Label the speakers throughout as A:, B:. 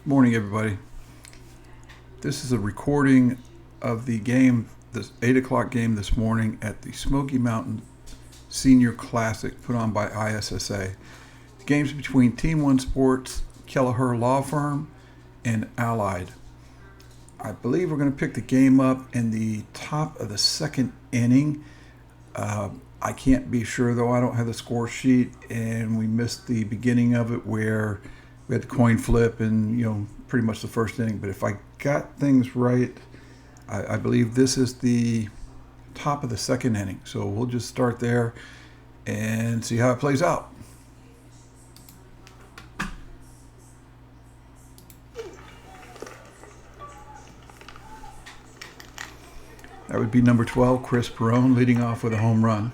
A: Morning, everybody. This is a recording of the game, this 8 o'clock game this morning at the Smoky Mountain Senior Classic put on by ISSA. The game's between Team 1 Sports, Kelleher Law Firm, and Allied. I believe we're going to pick the game up in the top of the second inning. I can't be sure, though. I don't have the score sheet, and we missed the beginning of it where we had the coin flip and, pretty much the first inning. But if I got things right, I believe this is the top of the second inning. So we'll just start there and see how it plays out. That would be number 12, Chris Perone, leading off with a home run.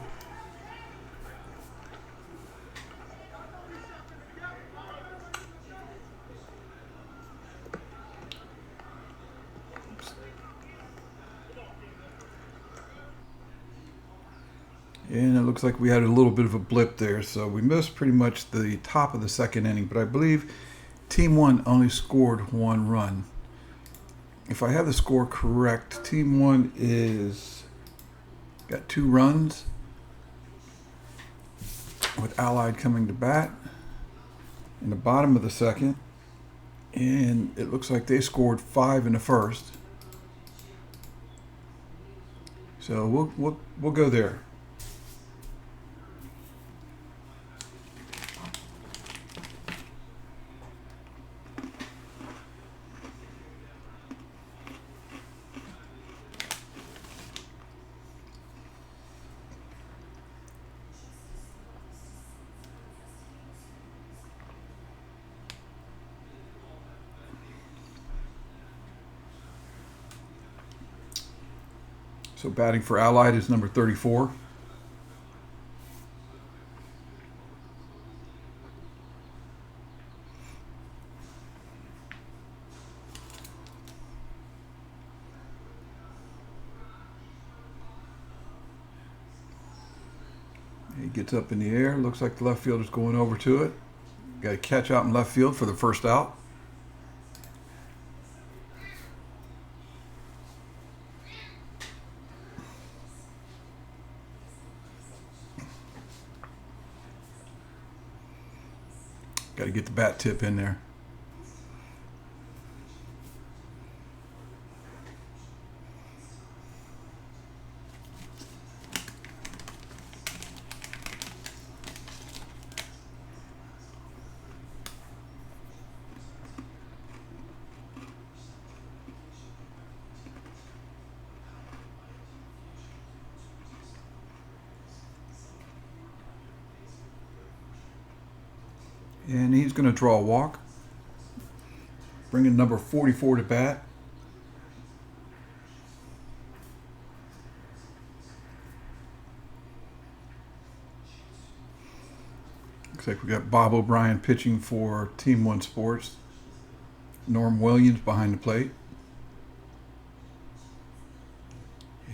A: And it looks like we had a little bit of a blip there, so we missed pretty much the top of the second inning. But I believe Team 1 only scored one run. If I have the score correct, Team 1 got 2 runs, with Allied coming to bat in the bottom of the second. And it looks like they scored 5 in the first. So we'll go there. So batting for Allied is number 34. He gets up in the air. Looks like the left fielder's going over to it. Got a catch out in left field for the first out. Got to get the bat tip in there. And he's going to draw a walk, bringing number 44 to bat. Looks like we got Bob O'Brien pitching for Team 1 Sports. Norm Williams behind the plate.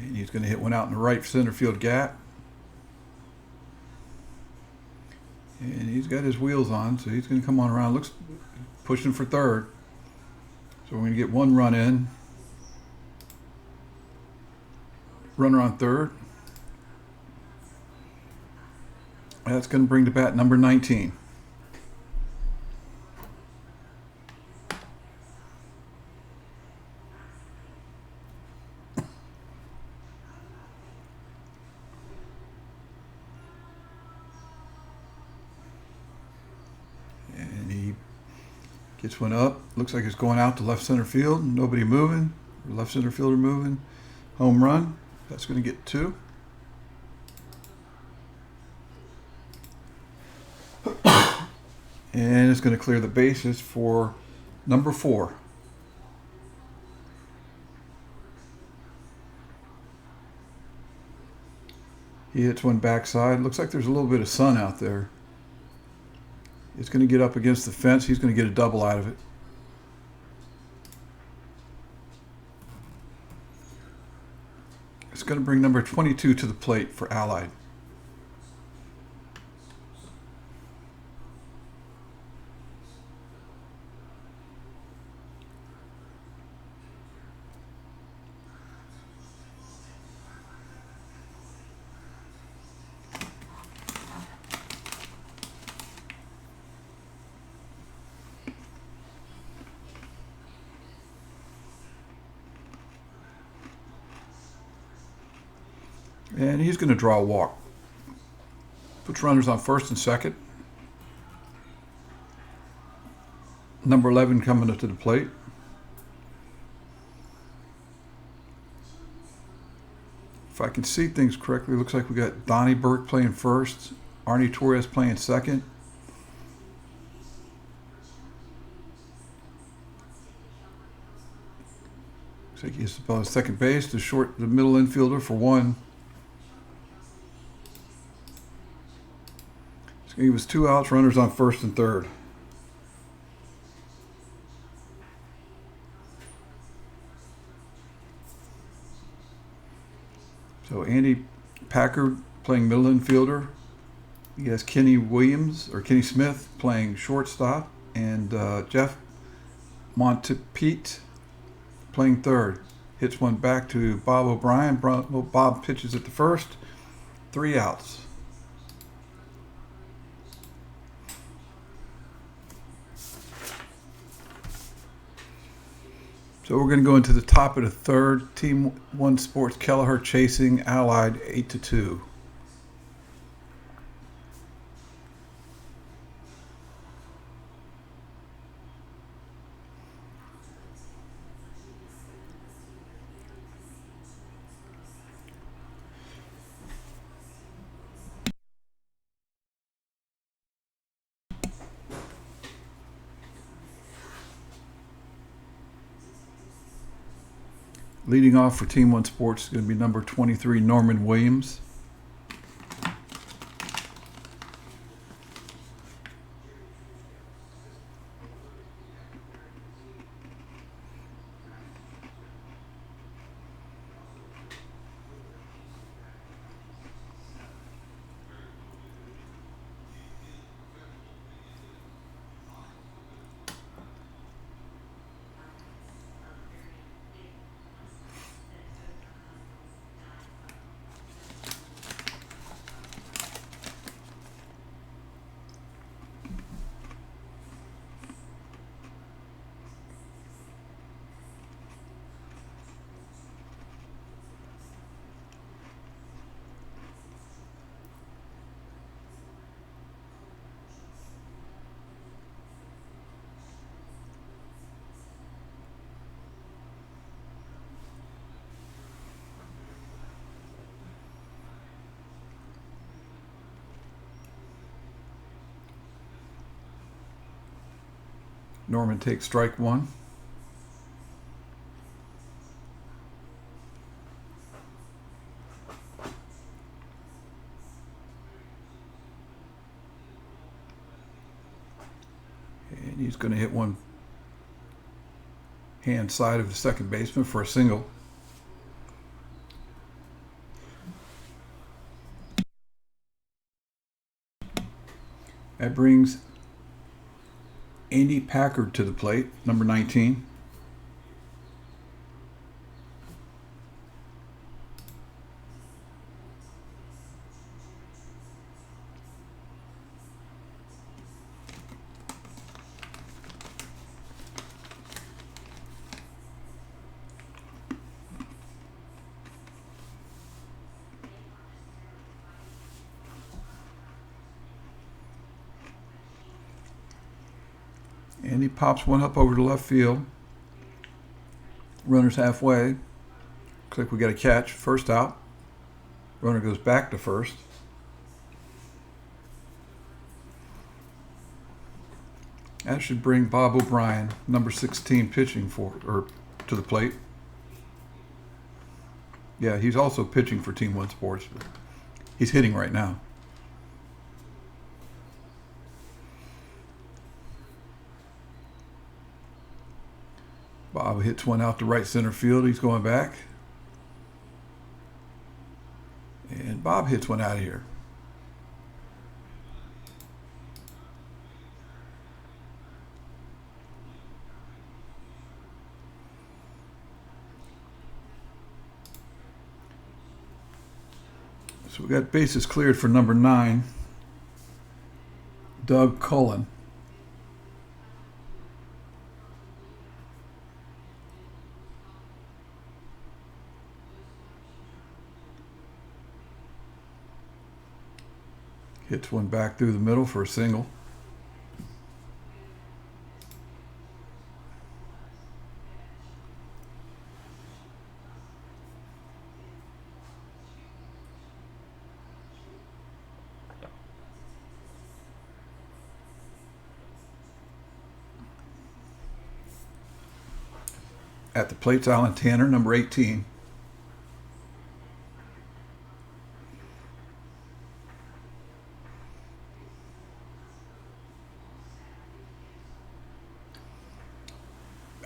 A: And he's going to hit one out in the right center field gap. And he's got his wheels on, so he's going to come on around. Looks pushing for third. So we're going to get one run in. Runner on third. That's going to bring to bat number 19. Gets one up. Looks like it's going out to left center field. Nobody moving. Left center fielder moving. Home run. That's going to get 2. And it's going to clear the bases for number 4. He hits one backside. Looks like there's a little bit of sun out there. It's going to get up against the fence. He's going to get a double out of it. It's going to bring number 22 to the plate for Allied. And he's going to draw a walk. Puts runners on first and second. Number 11 coming up to the plate. If I can see things correctly, it looks like we got Donnie Burke playing first, Arnie Torres playing second. Looks like he's about second base, the middle infielder for one. So he was 2 outs, runners on first and third. So Andy Packard playing middle infielder. He has Kenny Smith playing shortstop, and Jeff Montepete playing third. Hits one back to Bob O'Brien. Bob pitches at the first. 3 outs. So we're going to go into the top of the third. Team 1 Sports Kelleher chasing Allied 8-2. Leading off for Team 1 Sports is going to be number 23, Norman Williams. Norman takes strike one. And he's going to hit one hand side of the second baseman for a single. That brings Andy Packard to the plate, number 19. And he pops one up over to left field. Runner's halfway. Looks like we got a catch. First out. Runner goes back to first. That should bring Bob O'Brien, number 16, pitching to the plate. Yeah, he's also pitching for Team 1 Sports. He's hitting right now. Bob hits one out to right center field. He's going back. And Bob hits one out of here. So we got bases cleared for number 9, Doug Cullen. Hits one back through the middle for a single. At the plate's Alan Tanner, number 18.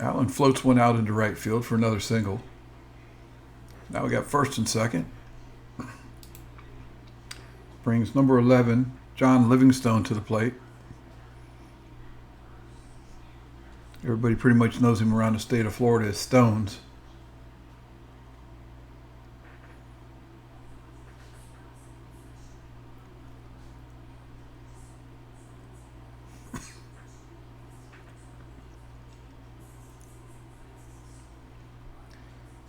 A: Alan floats one out into right field for another single. Now we got first and second. Brings number 11, John Livingstone, to the plate. Everybody pretty much knows him around the state of Florida as Stones.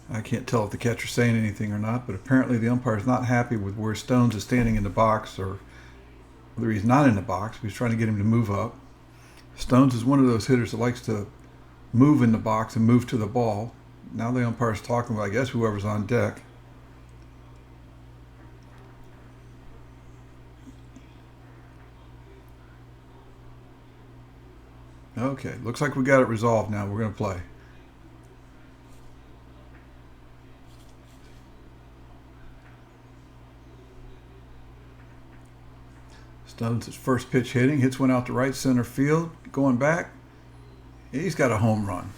A: I can't tell if the catcher's saying anything or not, but apparently the umpire is not happy with where Stones is standing in the box, or whether he's not in the box, but he's trying to get him to move up. Stones is one of those hitters that likes to move in the box and move to the ball. Now the umpire's talking with, I guess, whoever's on deck. Okay, looks like we got it resolved now. We're going to play. Stones' first pitch hitting, hits one out to right center field, going back. He's got a home run.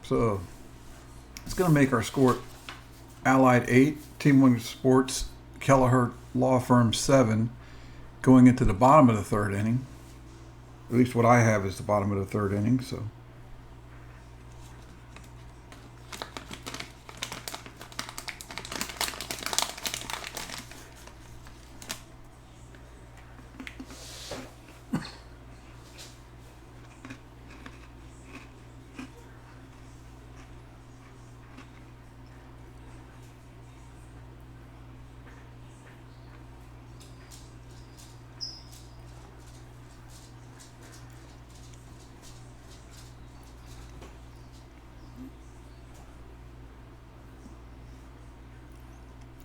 A: So it's going to make our score Allied 8, Team One Sports, Kelleher Law Firm 7, going into the bottom of the third inning. At least what I have is the bottom of the third inning. So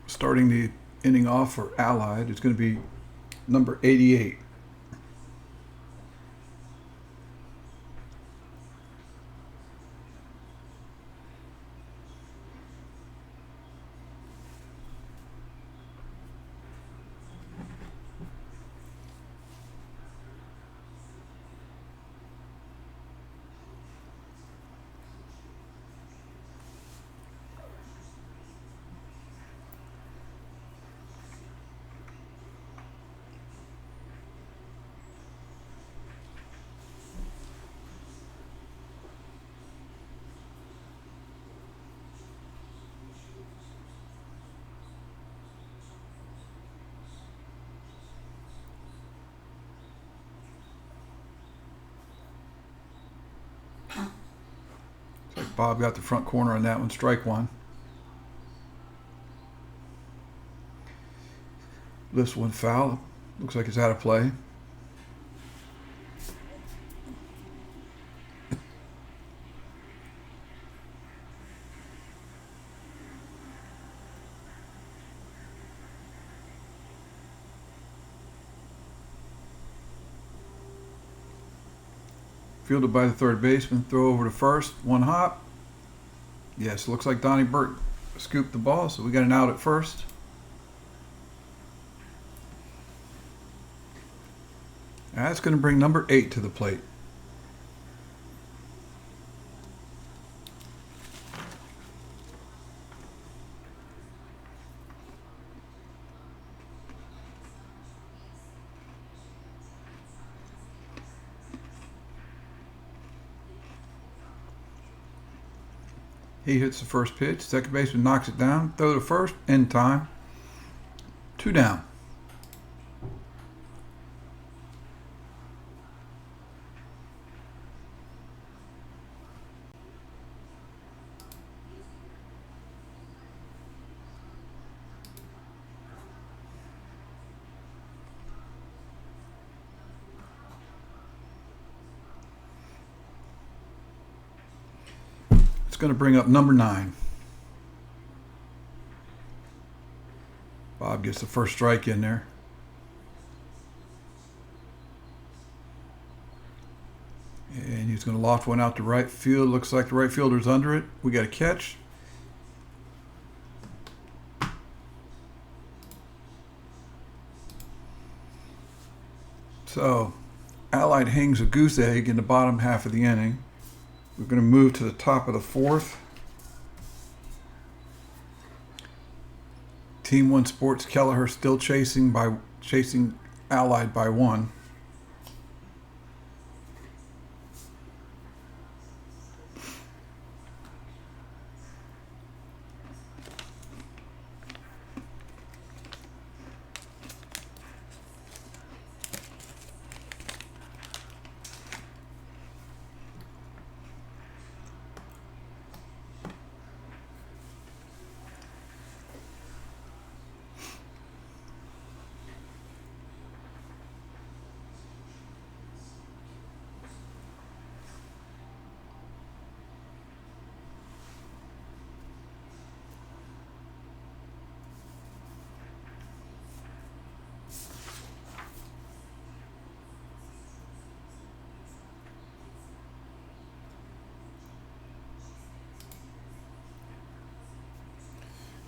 A: starting the inning off for Allied, it's going to be number 88. Bob got the front corner on that one, strike one. This one foul. Looks like it's out of play. Fielded by the third baseman, throw over to first, one hop. Yes, looks like Donnie Burt scooped the ball, so we got an out at first. That's going to bring number 8 to the plate. He hits the first pitch. Second baseman knocks it down. Throw to first. In time. 2 down. going to bring up number 9. Bob gets the first strike in there. And he's going to loft one out to right field. Looks like the right fielder's under it. We got a catch. So, Allied hangs a goose egg in the bottom half of the inning. We're going to move to the top of the 4th. Team 1 Sports Kelleher still chasing Allied by 1.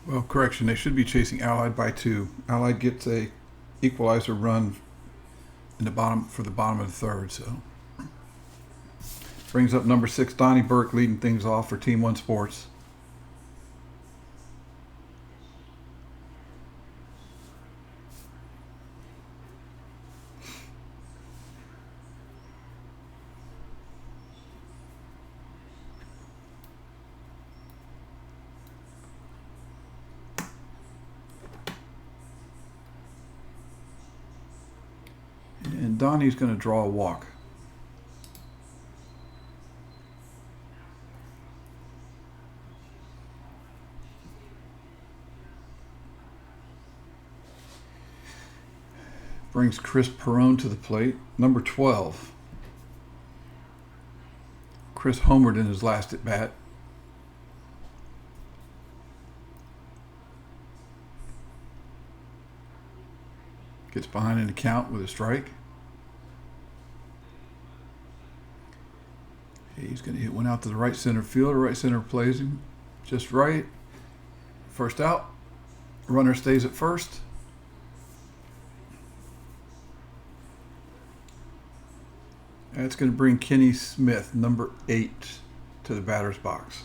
A: Well, correction, they should be chasing Allied by 2. Allied gets a equalizer run in the bottom of the 3rd. So brings up number 6, Donnie Burke, leading things off for Team 1 Sports. And Donnie's going to draw a walk. Brings Chris Perrone to the plate. Number 12. Chris homered in his last at bat. Gets behind in the count with a strike. He's going to hit one out to the right center fielder. Right center plays him just right. First out. Runner stays at first. That's going to bring Kenny Smith, number 8, to the batter's box.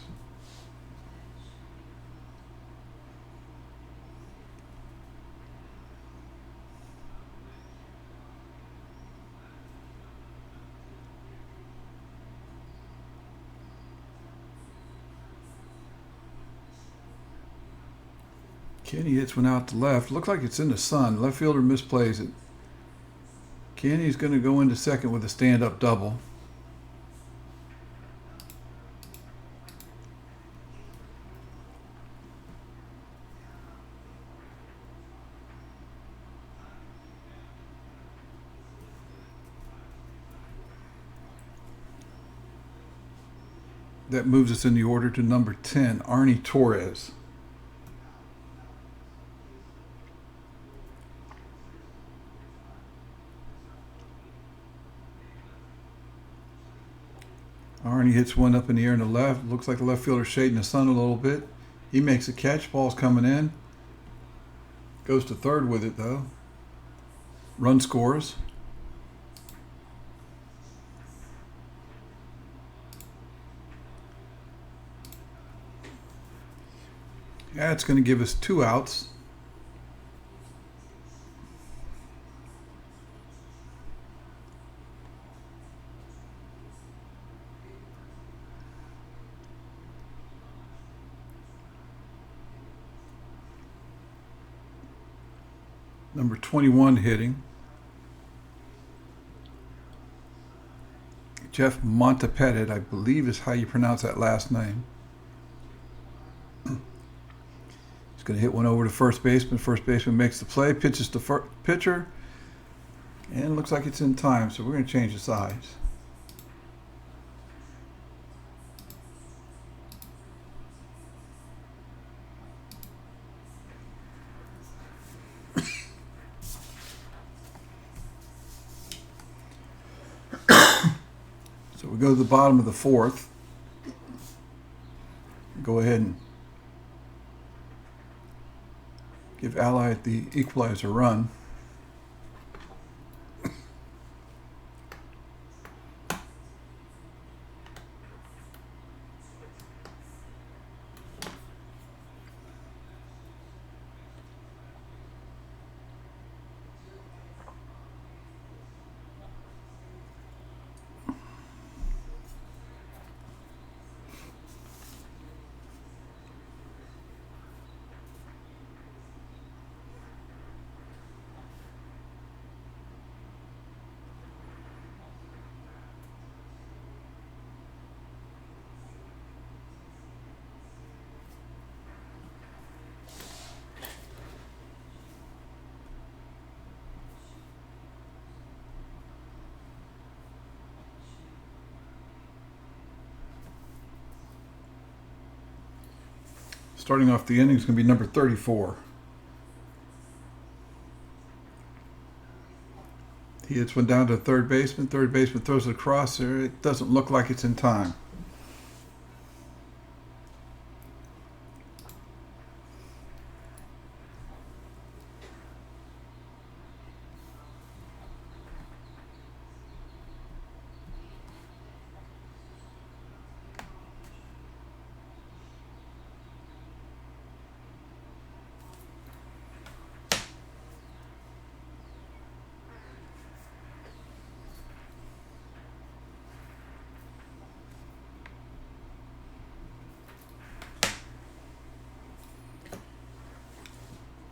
A: Kenny hits one out to left. Looks like it's in the sun. Left fielder misplays it. Kenny's going to go into second with a stand-up double. That moves us in the order to number 10, Arnie Torres. Arnie hits one up in the air in the left. Looks like the left fielder shading the sun a little bit. He makes a catch. Ball's coming in. Goes to third with it, though. Run scores. Yeah, it's going to give us 2 outs. Number 21 hitting. Jeff Montepettit, I believe is how you pronounce that last name. He's going to hit one over to first baseman. First baseman makes the play, pitches to pitcher, and looks like it's in time, so we're going to change the sides. So we go to the bottom of the fourth. Go ahead and give Ally the equalizer run. Starting off the inning is going to be number 34. He hits one down to third baseman. Third baseman throws it across there. It doesn't look like it's in time.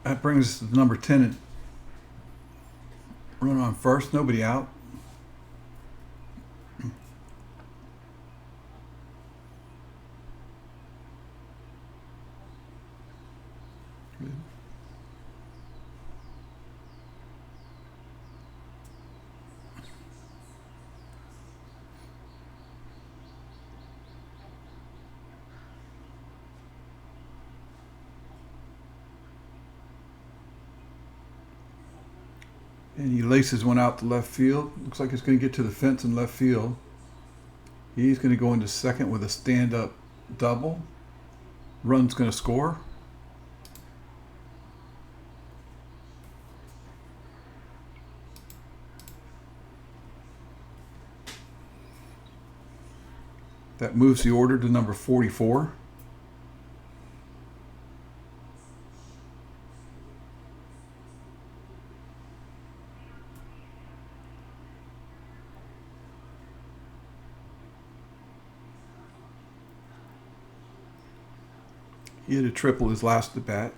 A: That brings us to number 10. Run on first, nobody out. And he laces one out to left field. Looks like it's going to get to the fence in left field. He's going to go into second with a stand-up double. Run's going to score. That moves the order to number 44. He hit a triple his last at bat.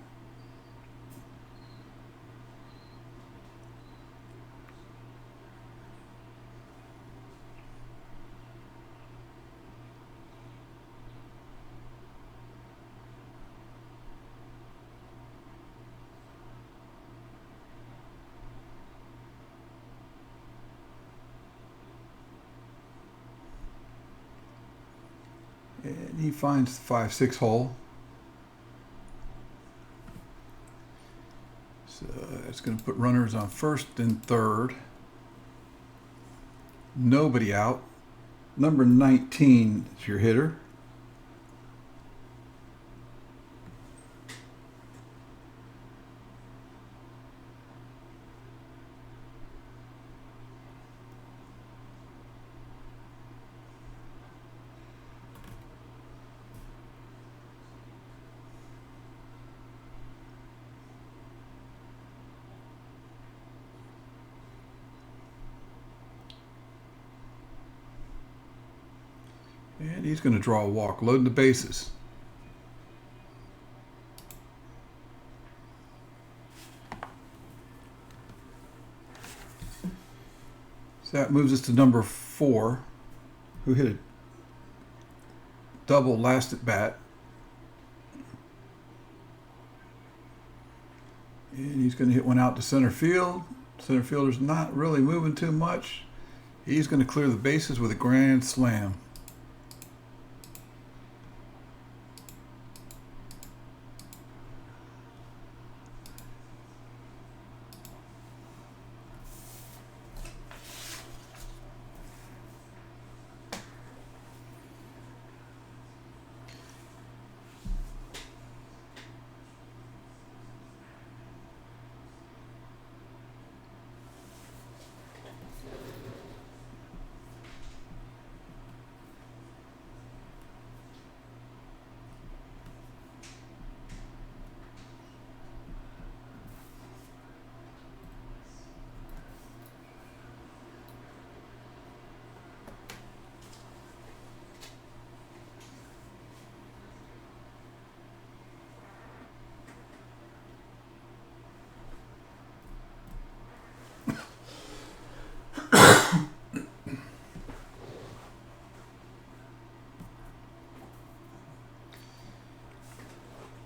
A: And he finds the 5-6 hole. So it's going to put runners on first and third. Nobody out. Number 19 is your hitter. And he's going to draw a walk, loading the bases. So that moves us to number 4, who hit a double last at bat. And he's going to hit one out to center field. Center fielder's not really moving too much. He's going to clear the bases with a grand slam.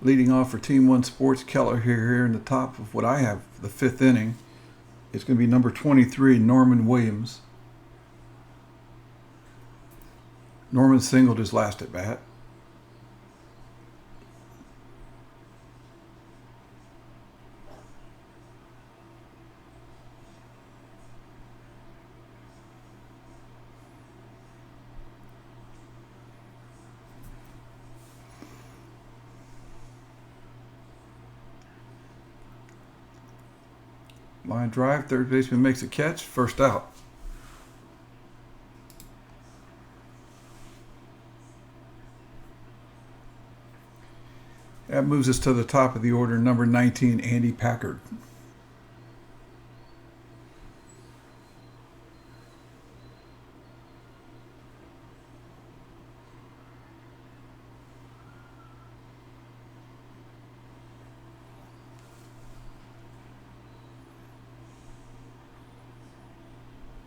A: Leading off for Team 1 Sports, Kelleher here in the top of what I have, the 5th inning. It's going to be number 23, Norman Williams. Norman singled his last at bat. Line drive, third baseman makes a catch, first out. That moves us to the top of the order, number 19, Andy Packard.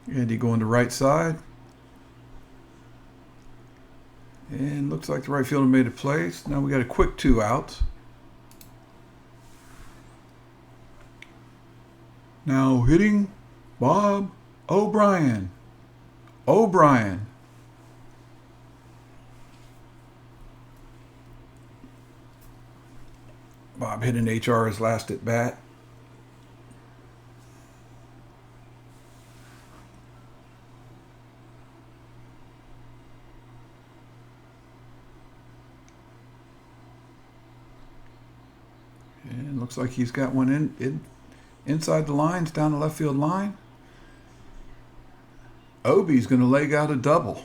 A: Andy going to right side. And looks like the right fielder made a play. Now we got a quick 2 outs. Now hitting Bob O'Brien. Bob hit an HR his last at bat. And looks like he's got one in inside the lines, down the left field line. Obi's going to leg out a double.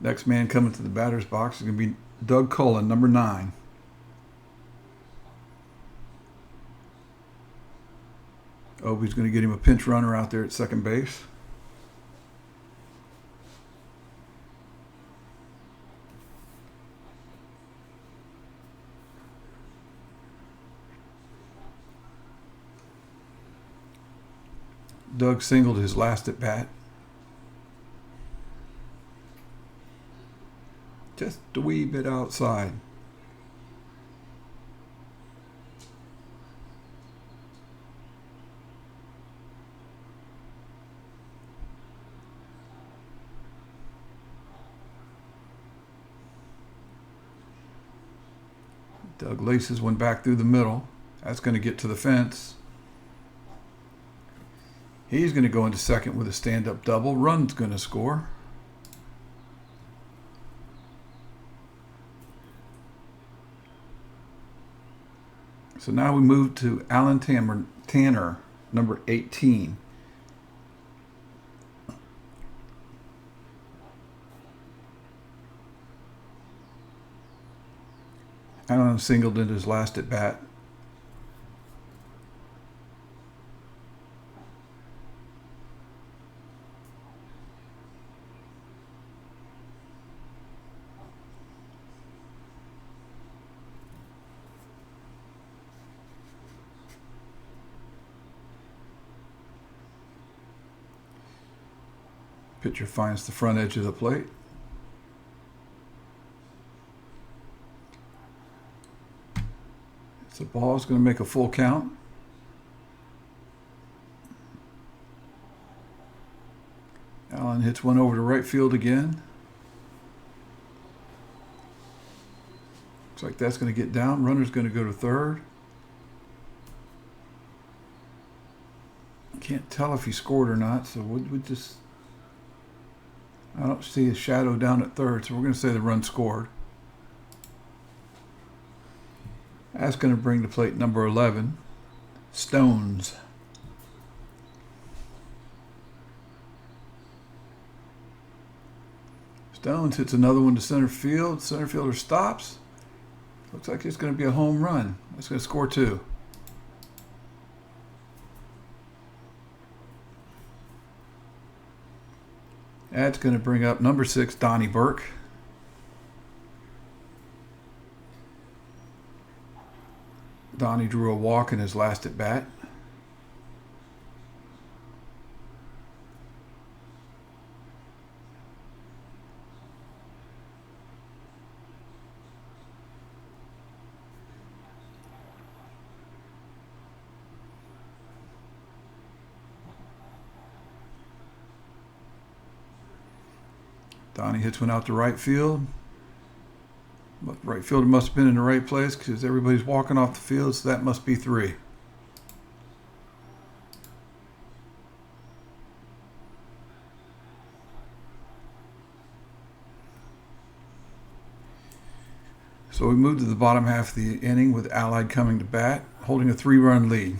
A: Next man coming to the batter's box is going to be Doug Cullen, number 9. Obi's going to get him a pinch runner out there at second base. Doug singled his last at bat. Just a wee bit outside. Doug laces one back through the middle. That's going to get to the fence. He's going to go into second with a stand-up double. Run's going to score. So now we move to Alan Tanner, number 18. Alan singled in his last at bat. Pitcher finds the front edge of the plate. The ball is going to make a full count. Allen hits one over to right field again. Looks like that's going to get down. Runner's going to go to third. Can't tell if he scored or not, so we just... I don't see a shadow down at third, so we're going to say the run scored. That's going to bring to plate number 11, Stones. Stones hits another one to center field. Center fielder stops. Looks like it's going to be a home run. That's going to score 2. That's going to bring up number 6, Donnie Burke. Donnie drew a walk in his last at bat. Donnie hits one out to right field. But right fielder must have been in the right place because everybody's walking off the field, so that must be 3. So we move to the bottom half of the inning with Allied coming to bat, holding a 3-run lead.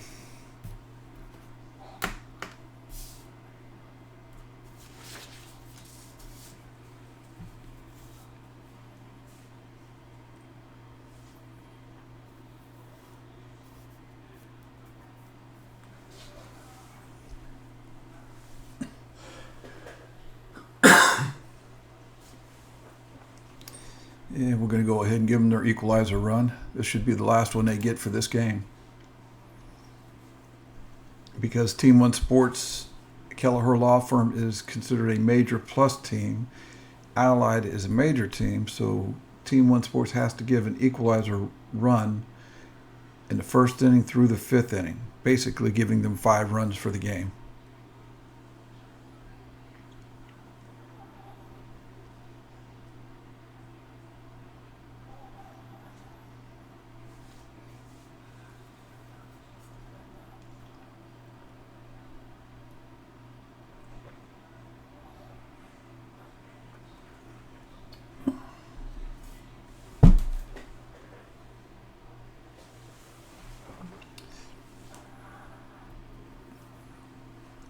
A: And we're going to go ahead and give them their equalizer run. This should be the last one they get for this game. Because Team One Sports, Kelleher Law Firm, is considered a major plus team, Allied is a major team, so Team One Sports has to give an equalizer run in the first inning through the 5th inning, basically giving them 5 runs for the game.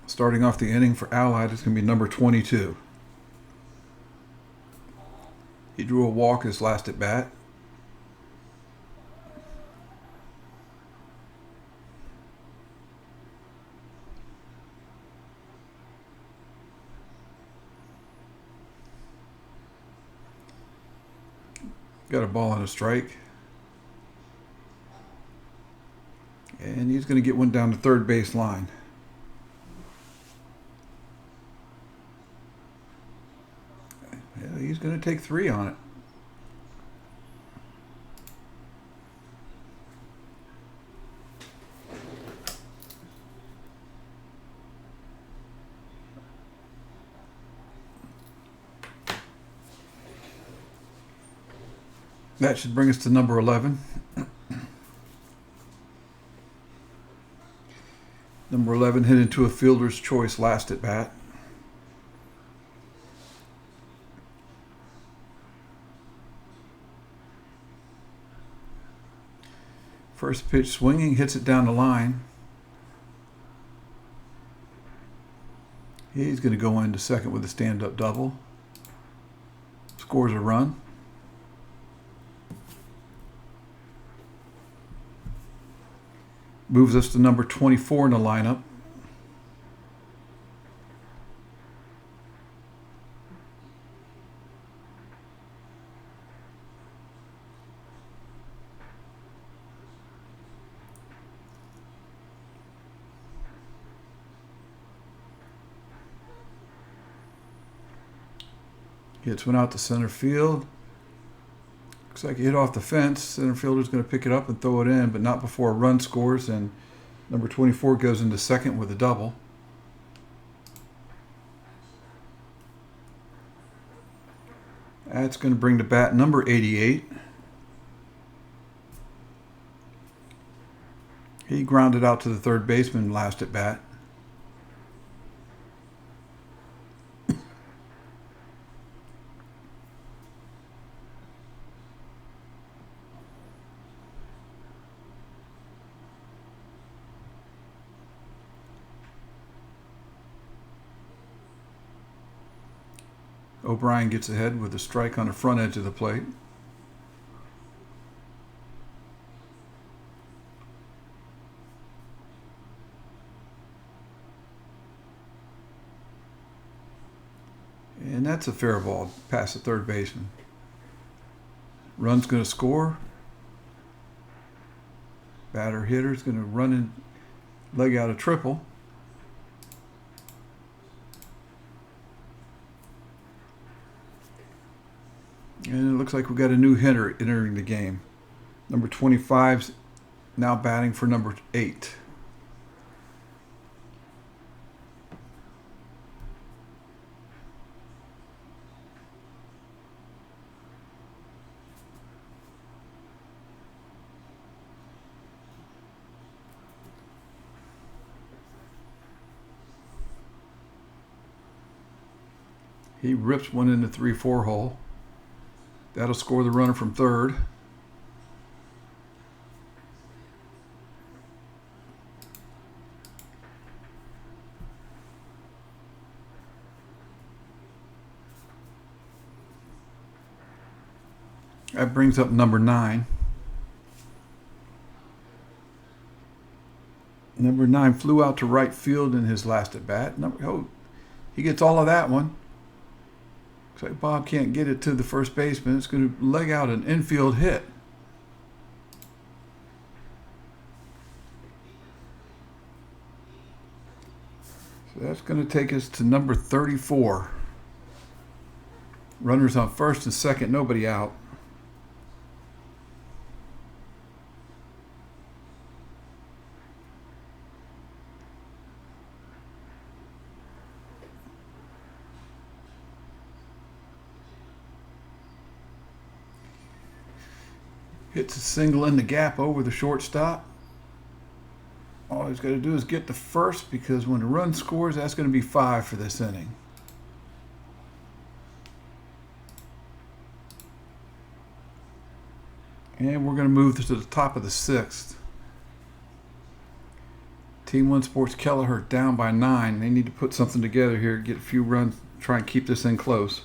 A: Starting off the inning for Allied is going to be number 22. He drew a walk his last at bat. Got a ball and a strike. And he's going to get one down the third base line. Yeah, he's going to take 3 on it. That should bring us to number 11. Number 11 hit into a fielder's choice last at bat. First pitch swinging, hits it down the line. He's going to go into second with a stand-up double. Scores a run. Moves us to number 24 in the lineup. Hits one out to center field. Looks like he hit off the fence. Center fielder's going to pick it up and throw it in, but not before a run scores, and number 24 goes into second with a double. That's going to bring to bat number 88. He grounded out to the third baseman last at bat. O'Brien gets ahead with a strike on the front edge of the plate. And that's a fair ball past the third baseman. Run's going to score. Batter hitter's going to run and leg out a triple. And it looks like we've got a new hitter entering the game. Number 25's now batting for number 8. He rips one in the 3-4 hole. That'll score the runner from third. That brings up number 9. Number 9 flew out to right field in his last at bat. He gets all of that one. Looks like Bob can't get it to the first baseman. It's going to leg out an infield hit. So that's going to take us to number 34. Runners on first and second, nobody out. Hits a single in the gap over the shortstop. All he's got to do is get to first, because when the run scores, that's going to be 5 for this inning. And we're going to move to the top of the 6th. Team One Sports Kelleher down by 9. They need to put something together here, get a few runs, try and keep this thing close.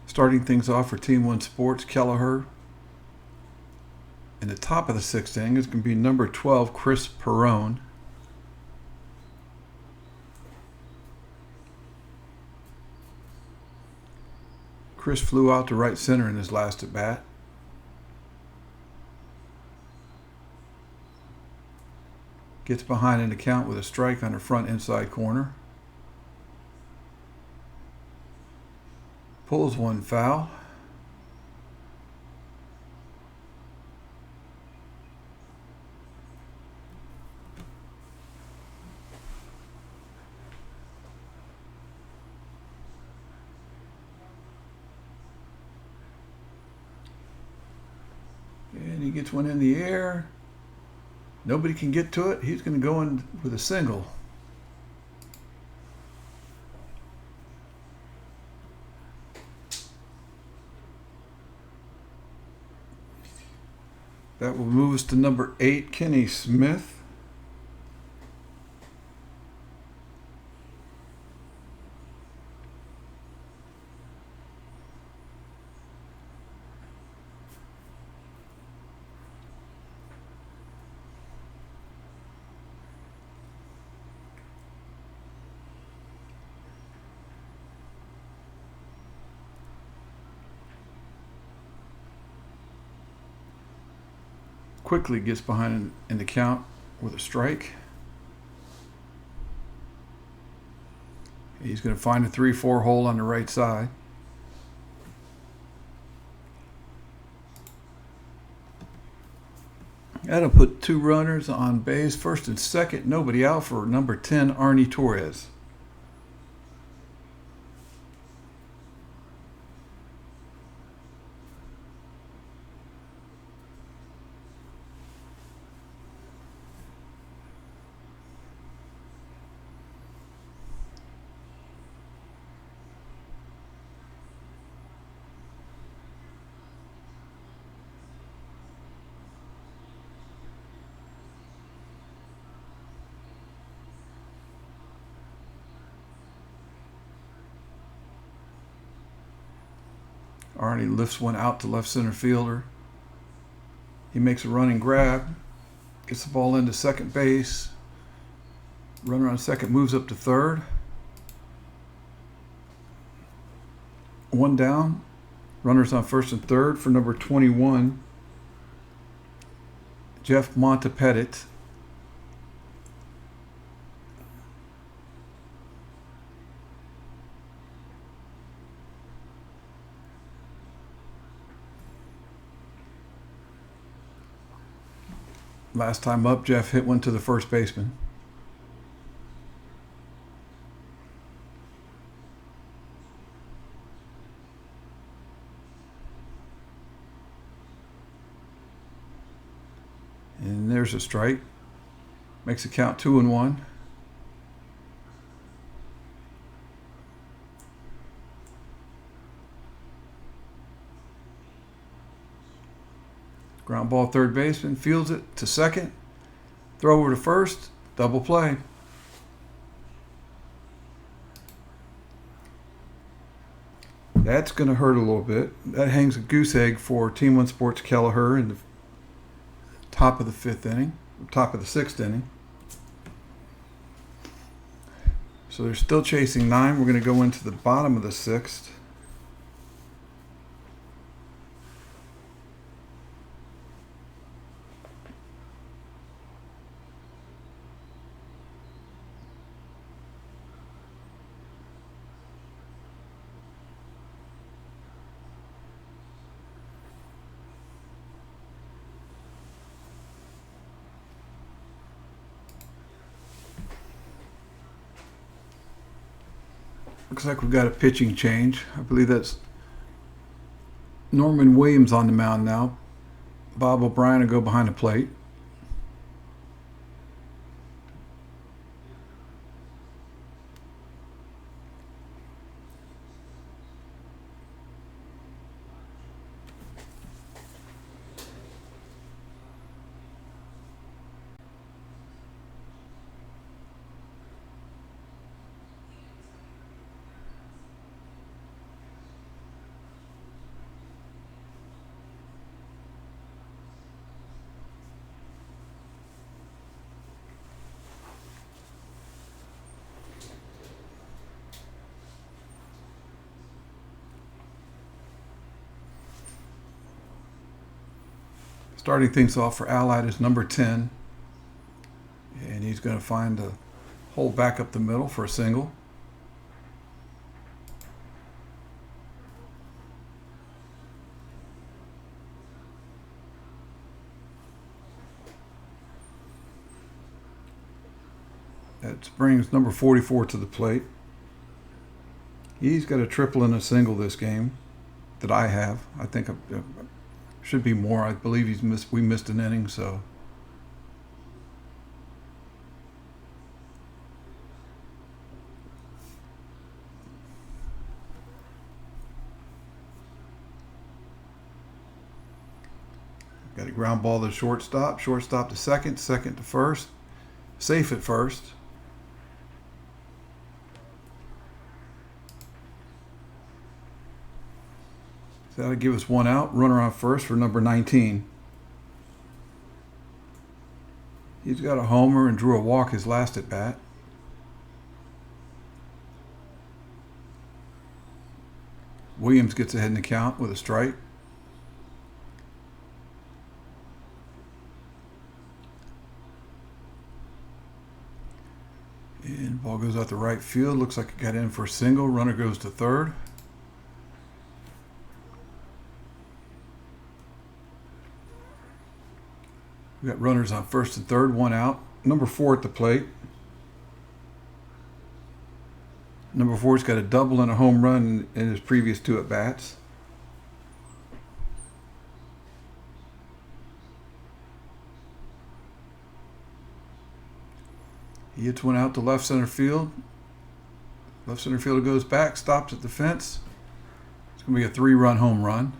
A: Starting things off for Team One Sports Kelleher. In the top of the 6th inning is going to be number 12, Chris Perrone. Chris flew out to right center in his last at bat. Gets behind in the count with a strike on the front inside corner. Pulls one foul. And he gets one in the air. Nobody can get to it. He's going to go in with a single. That will move us to number 8, Kenny Smith. Quickly gets behind in the count with a strike. He's going to find a 3-4 hole on the right side. That'll put 2 runners on base, first and second, nobody out for number 10, Arnie Torres. Arnie lifts one out to left center fielder. He makes a running grab, gets the ball into second base. Runner on second moves up to third. One down. Runners on first and third for number 21, Jeff Montepettit. Last time up, Jeff hit one to the first baseman. And there's a strike. Makes it count 2-1. Ground ball, third baseman fields it to second. Throw over to first. Double play. That's going to hurt a little bit. That hangs a goose egg for Team One Sports Kelleher in the top of the fifth inning, top of the sixth inning. So they're still chasing 9. We're going to go into the bottom of the sixth. Looks like we've got a pitching change. I believe that's Norman Williams on the mound now. Bob O'Brien will go behind the plate. Starting things off for Allied is number 10. And he's going to find a hole back up the middle for a single. That brings number 44 to the plate. He's got a triple and a single this game that I have. I think should be more. I believe we missed an inning, so. Got a ground ball to shortstop to second, second to first, safe at first. That'll give us one out. Runner on first for number 19. He's got a homer and drew a walk his last at bat. Williams gets ahead in the count with a strike. And ball goes out to right field. Looks like it got in for a single. Runner goes to third. We got runners on first and third, one out. Number 4 at the plate. Number 4's got a double and a home run in his previous 2 at-bats. He hits one out to left center field. Left center fielder goes back, stops at the fence. It's going to be a 3-run home run.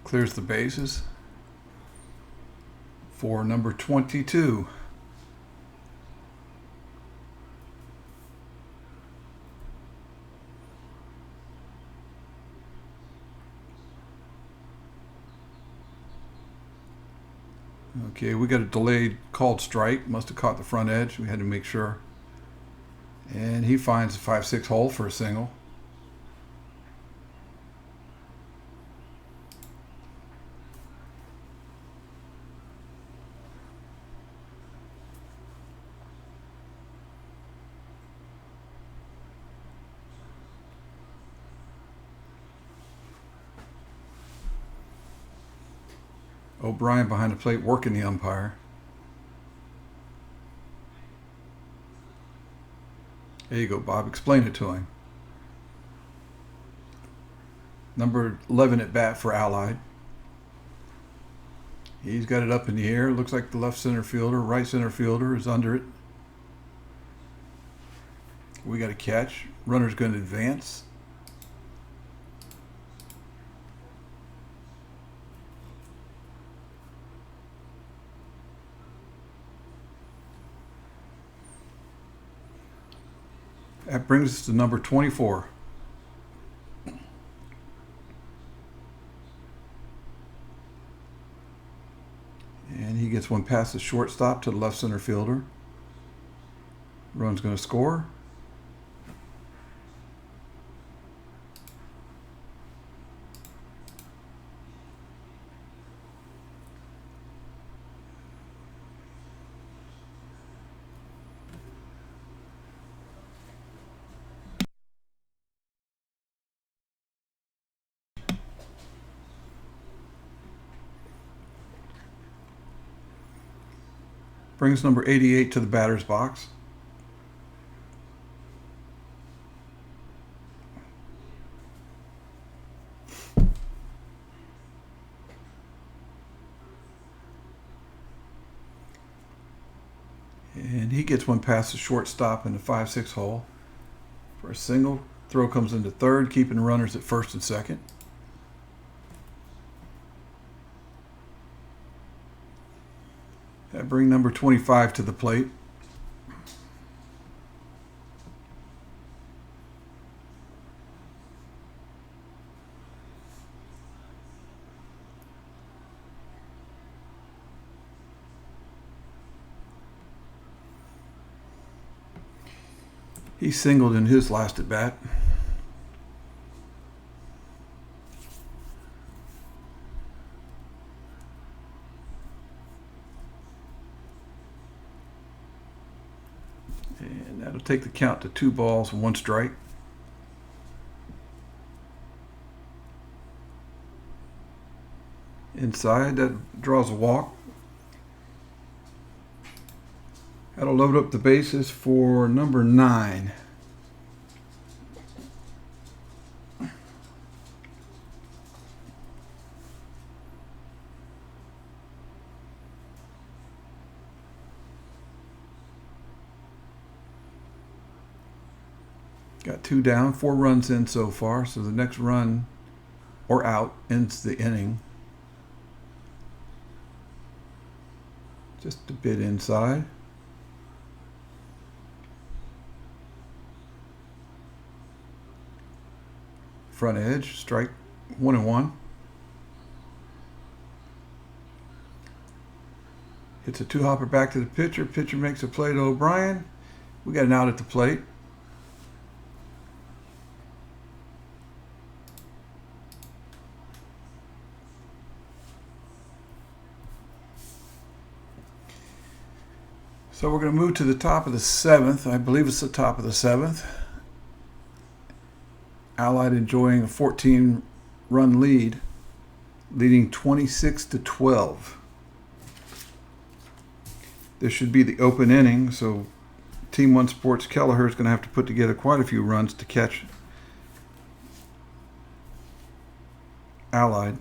A: Clears the bases for number 22. Okay, we got a delayed called strike. Must have caught the front edge. We had to make sure. And he finds a 5-6 hole for a single. O'Brien behind the plate working the umpire. There you go, Bob. Explain it to him. Number 11 at bat for Allied. He's got it up in the air. Looks like the left center fielder, right center fielder is under it. We got a catch. Runner's going to advance. That brings us to number 24. And he gets one past the shortstop to the left center fielder. Run's going to score. Brings number 88 to the batter's box. And he gets one past the shortstop in the 5-6 hole for a single. Throw comes into third, keeping runners at first and second. That brings number 25 to the plate. He singled in his last at bat. And that'll take the count to 2 balls and 1 strike. Inside, that draws a walk. That'll load up the bases for number 9. Got 2 down, 4 runs in so far, so the next run or out ends the inning. Just a bit inside. Front edge, strike 1-1. Hits a 2-hopper back to the pitcher. Pitcher makes a play to O'Brien. We got an out at the plate. So we're going to move to the top of the 7th. I believe it's the top of the 7th. Allied enjoying a 14-run lead, leading 26-12. This should be the open inning, so Team 1 Sports Kelleher is going to have to put together quite a few runs to catch Allied.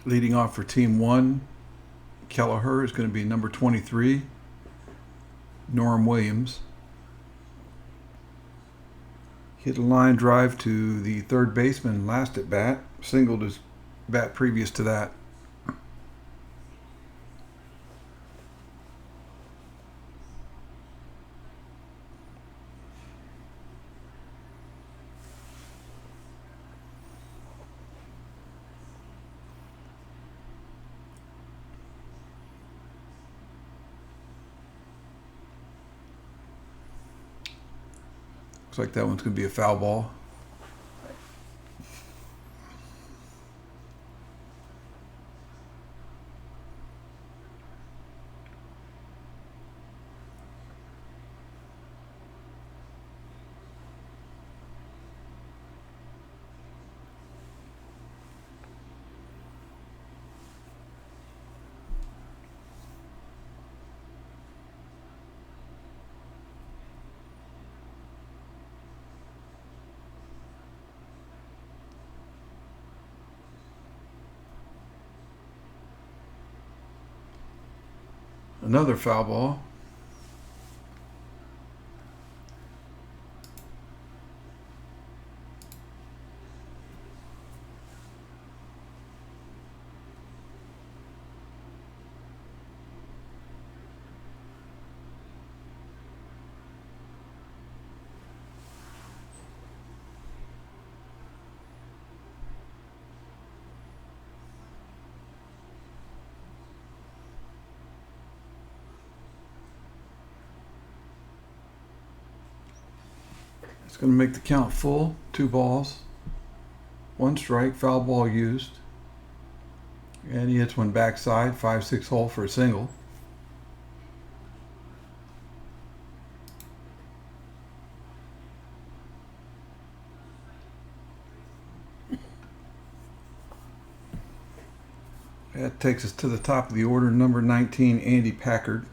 A: Leading off for team one, Kelleher is going to be number 23, Norm Williams. Hit a line drive to the third baseman last at bat, singled his bat previous to that. Looks like that one's going to be a foul ball. Another foul ball. It's going to make the count full. 2 balls, 1 strike, foul ball used. And he hits one backside, 5-6 hole for a single. That takes us to the top of the order, number 19, Andy Packard.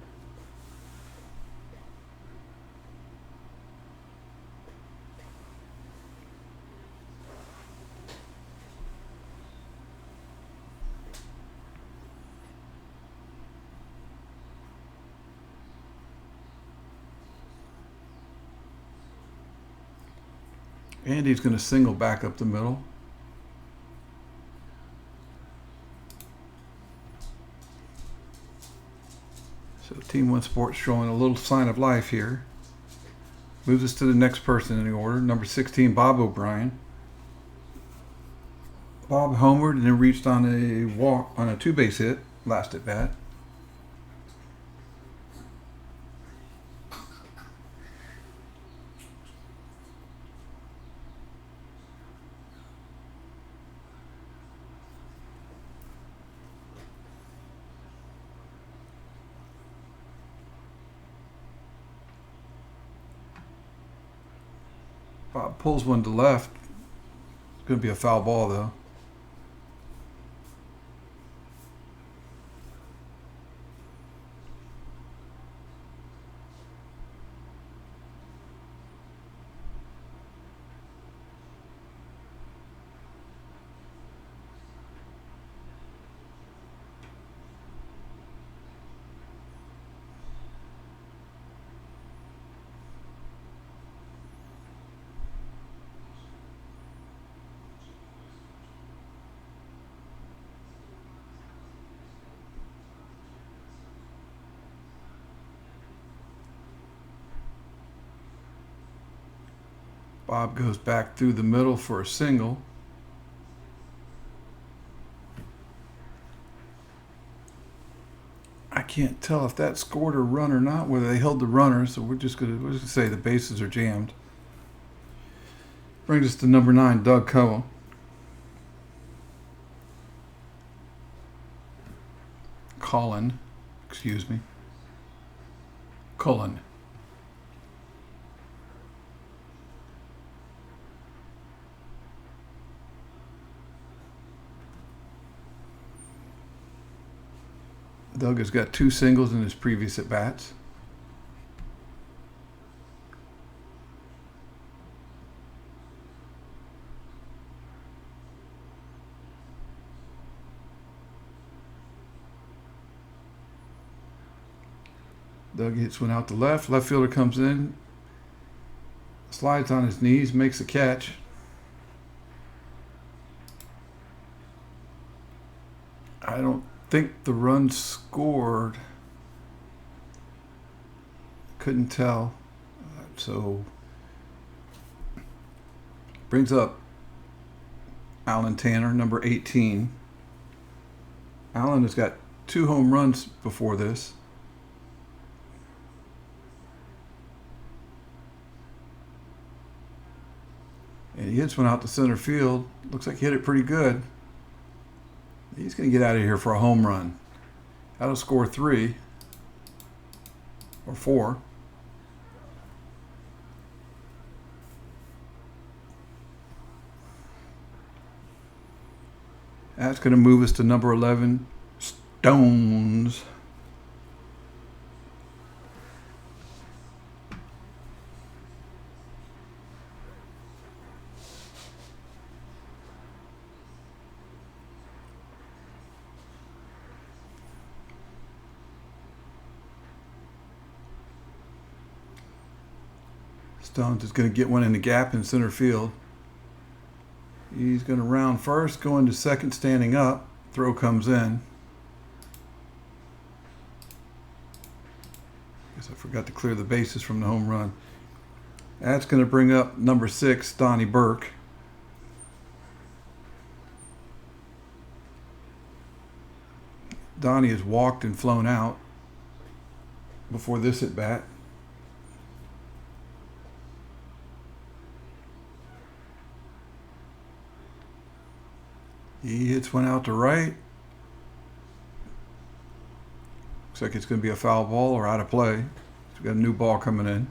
A: Andy's going to single back up the middle. So Team 1 Sports showing a little sign of life here. Moves us to the next person in the order, number 16, Bob O'Brien. Bob homered and then reached on a walk on a 2-base hit last at bat. Bob pulls one to left. It's going to be a foul ball, though. Bob goes back through the middle for a single. I can't tell if that scored a run or not, whether they held the runner, so we're just gonna say the bases are jammed. Brings us to number 9, Doug Cullen. Cullen. Doug has got 2 singles in his previous at-bats. Doug hits one out to left. Left fielder comes in, slides on his knees, makes a catch. I don't think the run scored. Couldn't tell. So brings up Alan Tanner, number 18. Alan has got 2 home runs before this. And he hits one out to center field. Looks like he hit it pretty good. He's going to get out of here for a home run. That'll score 3 or 4. That's going to move us to number 11, Stones. Stones is going to get one in the gap in center field. He's going to round first, going to second, standing up. Throw comes in. Guess I forgot to clear the bases from the home run. That's going to bring up number 6, Donnie Burke. Donnie has walked and flown out before this at bat. He hits one out to right. Looks like it's going to be a foul ball or out of play. We've got a new ball coming in.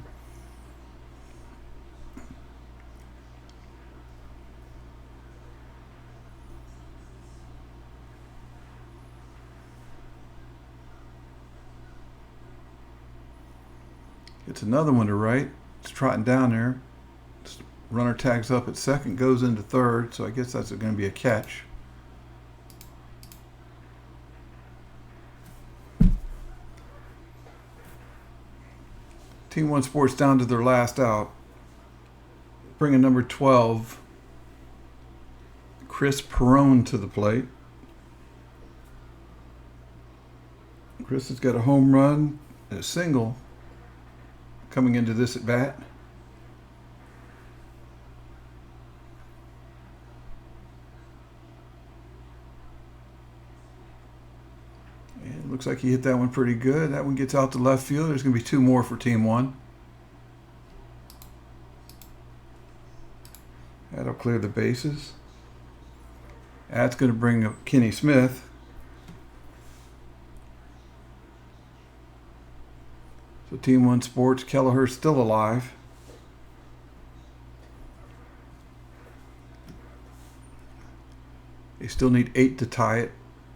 A: It's another one to right. It's trotting down there. Runner tags up at second, goes into third, so I guess that's going to be a catch. Team One Sports down to their last out. Bringing number 12, Chris Perrone, to the plate. Chris has got a home run and a single coming into this at bat. And looks like he hit that one pretty good. That one gets out to left field. There's going to be 2 more for Team One. That'll clear the bases. That's going to bring up Kenny Smith. So Team One Sports, Kelleher's still alive. They still need 8 to tie it,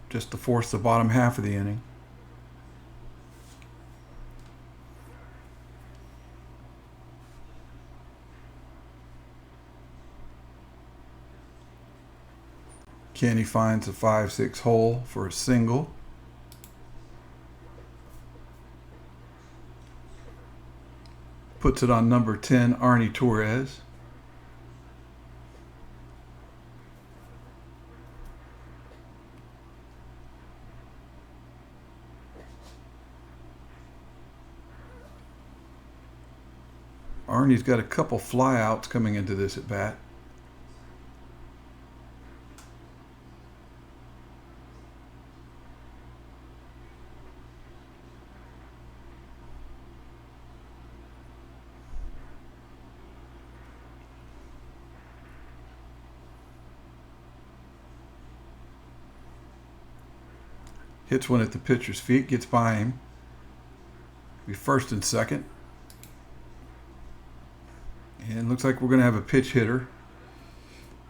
A: just to force the bottom half of the inning. Kenny finds a 5-6 hole for a single. Puts it on number 10, Arnie Torres. Arnie's got a couple flyouts coming into this at bat. Hits one at the pitcher's feet, gets by him. Be first and second. And looks like we're going to have a pitch hitter.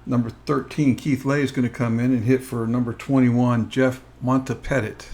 A: Number 13, Keith Lay, is going to come in and hit for number 21, Jeff Montepettit.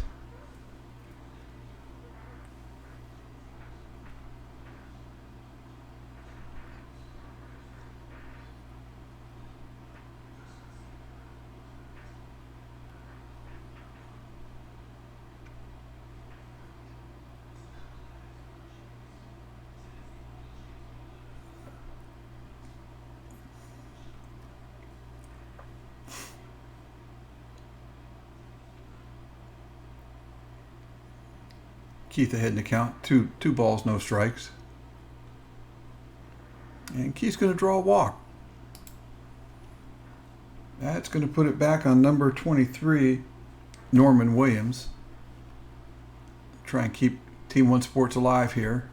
A: Keith ahead in the count. Two balls, no strikes. And Keith's going to draw a walk. That's going to put it back on number 23, Norman Williams. Try and keep Team One Sports alive here.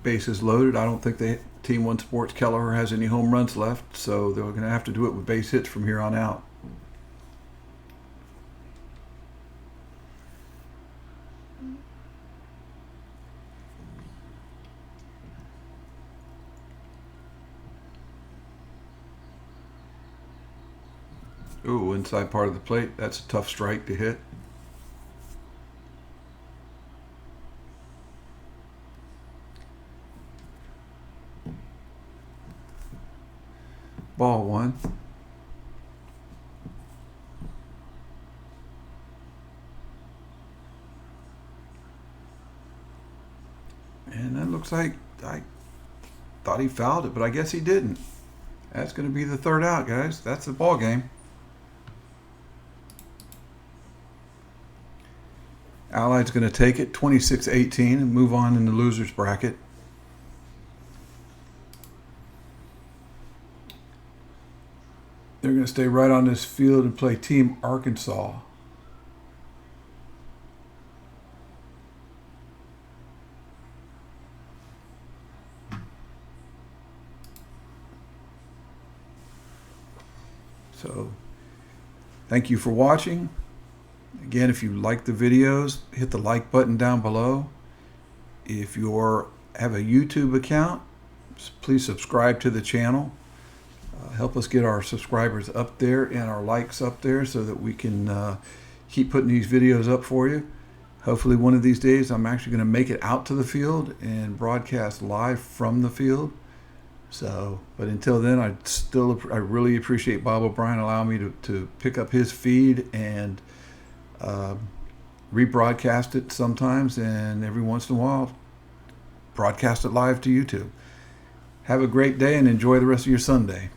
A: Bases loaded. I don't think Team One Sports Kelleher has any home runs left, so they're going to have to do it with base hits from here on out. Ooh, inside part of the plate. That's a tough strike to hit. Ball one. And that looks like, I thought he fouled it, but I guess he didn't. That's going to be the third out, guys. That's the ball game. Allied's going to take it 26-18 and move on in the loser's bracket. They're going to stay right on this field and play Team Arkansas. So, thank you for watching. Again, if you like the videos, hit the like button down below. If you have a YouTube account, please subscribe to the channel. Help us get our subscribers up there and our likes up there so that we can keep putting these videos up for you. Hopefully one of these days I'm actually going to make it out to the field and broadcast live from the field. So, but until then, I really appreciate Bob O'Brien allowing me to pick up his feed and rebroadcast it sometimes, and every once in a while broadcast it live to YouTube. Have a great day and enjoy the rest of your Sunday.